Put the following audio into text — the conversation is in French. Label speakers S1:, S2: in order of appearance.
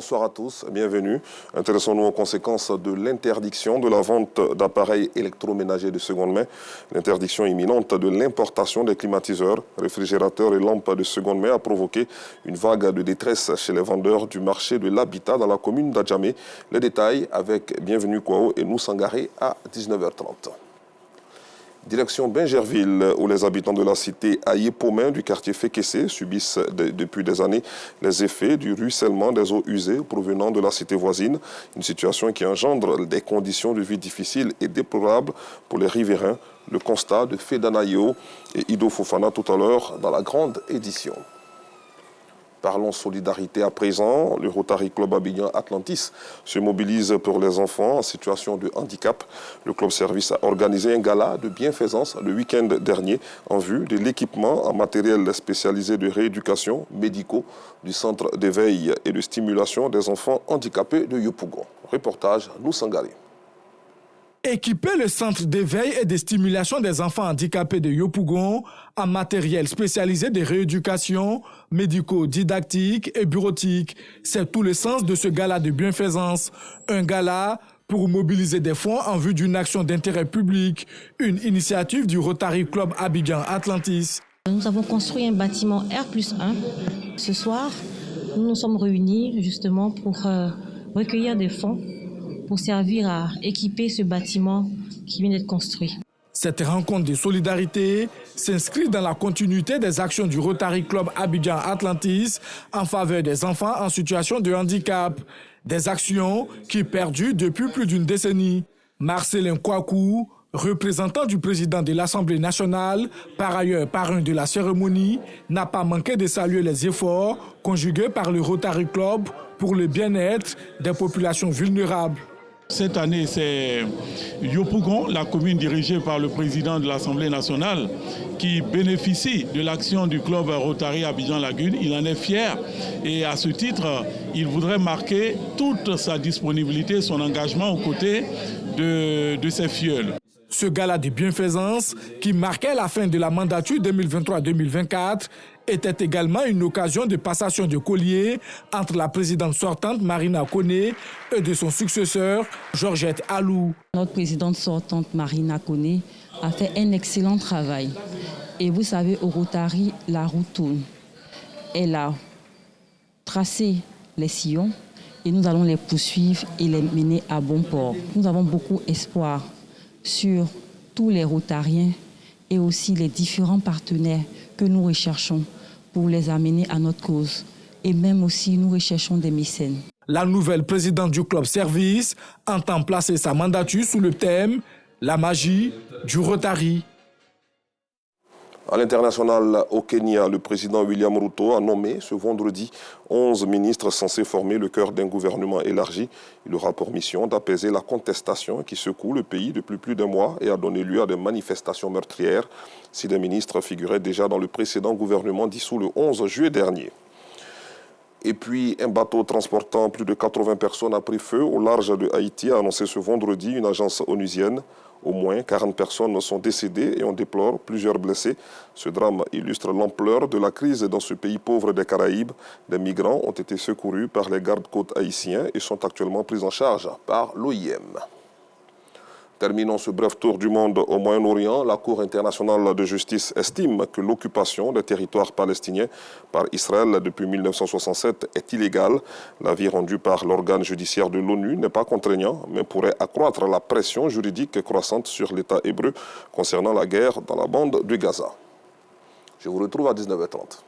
S1: bonsoir à tous, bienvenue. Intéressons-nous aux conséquences de l'interdiction de la vente d'appareils électroménagers de seconde main. L'interdiction imminente de l'importation des climatiseurs, réfrigérateurs et lampes de seconde main a provoqué une vague de détresse chez les vendeurs du marché de l'habitat dans la commune d'Adjamé. Les détails avec Bienvenue Kwao et nous Sangaré à 19h30. Direction Bingerville, où les habitants de la cité Aïe-Pomain du quartier Fekese subissent depuis des années les effets du ruissellement des eaux usées provenant de la cité voisine. Une situation qui engendre des conditions de vie difficiles et déplorables pour les riverains. Le constat de Fedanayo et Ido Fofana tout à l'heure dans la grande édition. Parlons solidarité à présent. Le Rotary Club Abidjan Atlantis se mobilise pour les enfants en situation de handicap. Le club service a organisé un gala de bienfaisance le week-end dernier en vue de l'équipement en matériel spécialisé de rééducation médicaux du centre d'éveil et de stimulation des enfants handicapés de Yopougon. Reportage Noussangari.
S2: Équiper le centre d'éveil et de stimulation des enfants handicapés de Yopougon en matériel spécialisé de rééducation, médico-didactique et bureautique. C'est tout le sens de ce gala de bienfaisance. Un gala pour mobiliser des fonds en vue d'une action d'intérêt public, une initiative du Rotary Club Abidjan Atlantis.
S3: Nous avons construit un bâtiment R+1. Ce soir, nous nous sommes réunis justement pour recueillir des fonds pour servir à équiper ce bâtiment qui vient d'être construit.
S2: Cette rencontre de solidarité s'inscrit dans la continuité des actions du Rotary Club Abidjan Atlantis en faveur des enfants en situation de handicap. Des actions qui perdurent depuis plus d'une décennie. Marcelin Kouakou, représentant du président de l'Assemblée nationale, par ailleurs parrain de la cérémonie, n'a pas manqué de saluer les efforts conjugués par le Rotary Club pour le bien-être des populations vulnérables.
S4: Cette année, c'est Yopougon, la commune dirigée par le président de l'Assemblée nationale, qui bénéficie de l'action du club Rotary Abidjan Lagune. Il en est fier et à ce titre, il voudrait marquer toute sa disponibilité, son engagement aux côtés de ses filleuls.
S2: Ce gala de bienfaisance, qui marquait la fin de la mandature 2023-2024, était également une occasion de passation de collier entre la présidente sortante Marina Koné et de son successeur Georgette Alou.
S3: Notre présidente sortante Marina Koné a fait un excellent travail. Et vous savez, au Rotary, la roue tourne. Elle a tracé les sillons et nous allons les poursuivre et les mener à bon port. Nous avons beaucoup d'espoir sur tous les Rotariens et aussi les différents partenaires que nous recherchons pour les amener à notre cause. Et même aussi, nous recherchons des mécènes.
S2: La nouvelle présidente du club service entend placer sa mandature sous le thème « La magie du Rotary ».
S1: À l'international, au Kenya, le président William Ruto a nommé ce vendredi 11 ministres censés former le cœur d'un gouvernement élargi. Il aura pour mission d'apaiser la contestation qui secoue le pays depuis plus d'un mois et a donné lieu à des manifestations meurtrières. Si des ministres figuraient déjà dans le précédent gouvernement dissous le 11 juillet dernier. Et puis, un bateau transportant plus de 80 personnes a pris feu au large de Haïti, a annoncé ce vendredi une agence onusienne. Au moins 40 personnes sont décédées et on déplore plusieurs blessés. Ce drame illustre l'ampleur de la crise dans ce pays pauvre des Caraïbes. Des migrants ont été secourus par les gardes-côtes haïtiens et sont actuellement pris en charge par l'OIM. Terminons ce bref tour du monde au Moyen-Orient. La Cour internationale de justice estime que l'occupation des territoires palestiniens par Israël depuis 1967 est illégale. L'avis rendu par l'organe judiciaire de l'ONU n'est pas contraignant, mais pourrait accroître la pression juridique croissante sur l'État hébreu concernant la guerre dans la bande de Gaza. Je vous retrouve à 19h30.